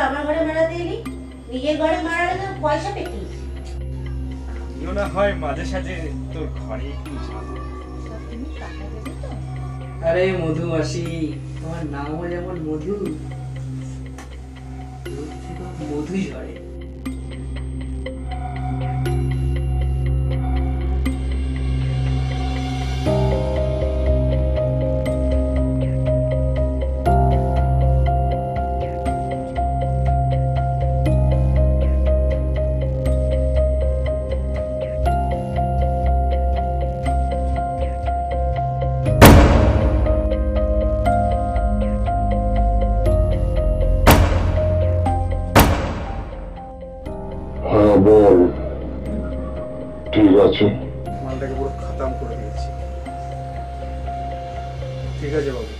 আমার ঘরে মারাতে এলি? নিজের ঘরে মারালে তো পয়সা পেতিস। না হয় মাঝে সাঝে তোর ঘরে একটু যাবো। আরে মধু মাসি, তোমার নামও যেমন মধু, মধু ঝরে। হ্যাঁ বল, ঠিক আছে। মালটাকে পুরো খতম করে দিয়েছি। ঠিক আছে বাবু।